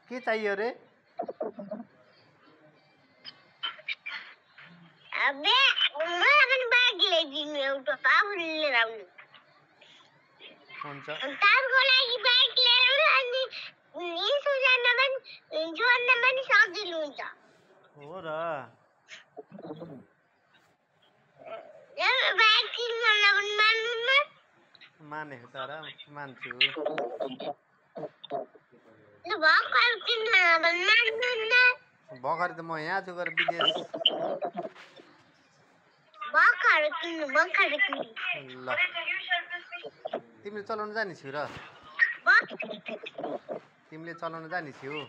के चाहियो रे अबे मलाई पनि बाइक ल्याइदिनु एउटा आफूले लिएर आउनु हुन्छ तारको लागि बाइक लिएर आउनु अनि यसो जान पनि जोड्न पनि सजिलो हुन्छ हो र बाइक किन्न पनि मान्नुहुन्न मानेको तर मान्छु भर्खर किन्न पनि मान्नुहुन्न भर्खर त म यहाँ छु गएर विदेश भर्खर किन्नु ल तिमीले चलाउन जानिछौ र तिमीले चलाउन जानिछौ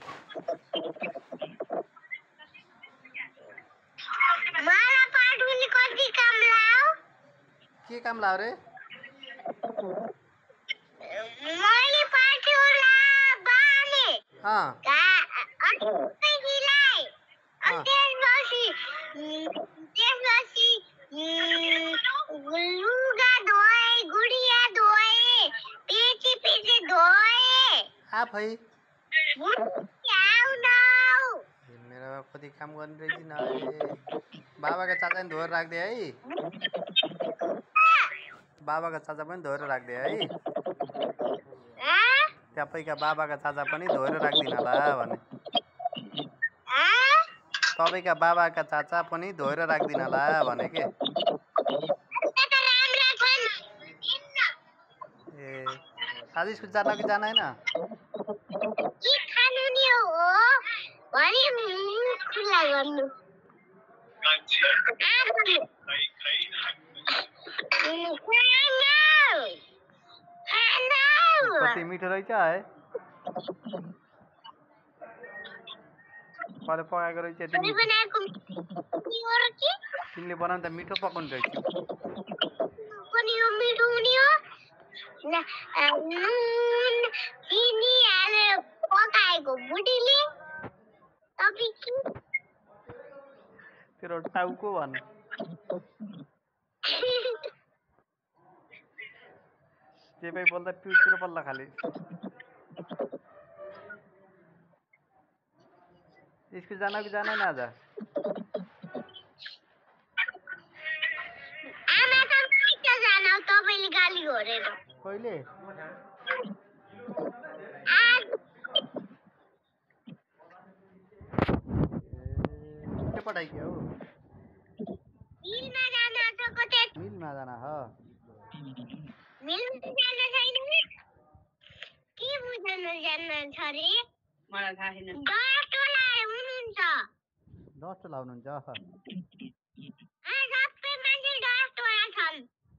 मलाई पाठुनी कति काम लाओ के काम लाओ रे मैले पाठुला बाने त्यसपछि लुगा धोए गुडिया धोए पेचे धोए आफै मेरो कति काम गर्ने रहेछ न बाबाका चाचा पनि धोएर राख्दे है बाबाका चाचा पनि धोएर राख्दे है तपाईँका बाबाका चाचा पनि धोएर राख्दिन होला भने तपाईँका बाबाका चाचा पनि धोएर राख्दिन होला भने के ए आज स्कुल जान कि जान होइन कति मिठो रहेछ है कहिले पकाएको रहेछ तिमीले बनाउनु त मिठो पकाउनु रहेछ तेरो टाउको भन् जे पनि बोल्दा पिउतिर बल्ल खाली स्कुल जान कि जान आज कहिले के पठाइके हो मिलमा जाना हो दस लाउनुहुन्छ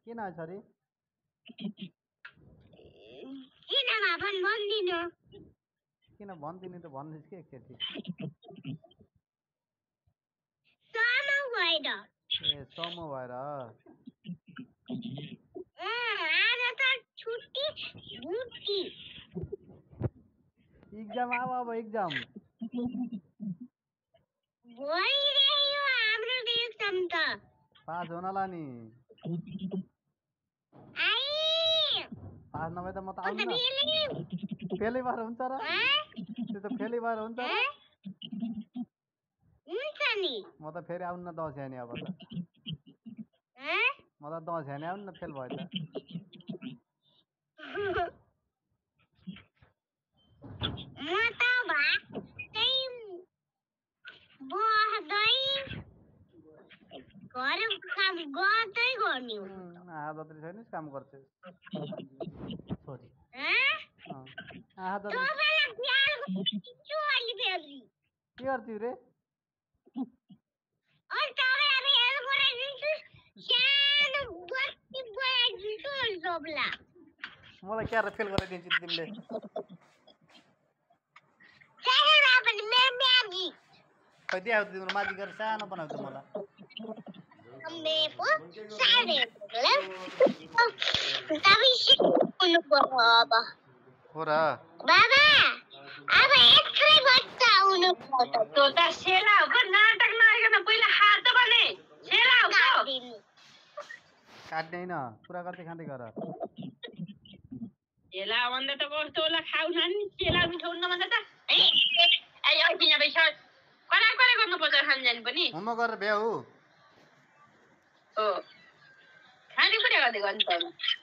किन छ अरे किन भन्दिनु त भन्नुहोस् के एकचोटि ए समूह भएर इक्जाम अब इक्जाम पास हुनला नि पास नभए त म त आउँदिन फेलै भएर हुन्छ र त्यो त फेलै भएर हुन्छ र म त फेरि आउन्न दस हेर्ने अब त म त दस हेर्ने आउनु न फेल भयो त जत्रै छैन काम गर्छ छोरी के गर्थ्यौ रे मलाई क्या फेल गराइदिन्छु तिमीले कति आउँछ तिम्रो माथि गरेर सानो बनाउँछ मलाई हो र बाबा अब यत्रै बच्चा आउनु पर्छ त्यो त सेला हो नाटक नगरिकन पहिला हात भने सेला हो काट्दैन कुरा गर्दै खाँदै गर केला भन्दा त कस्तो होला खाउन नि केला मिठाउन भन्दा त ए अघि यहाँ बैठ करा करा गर्नुपर्छ खानजान पनि मोमो गरेर भ्याउ हो खाने कुरा गर्दै गर्नु त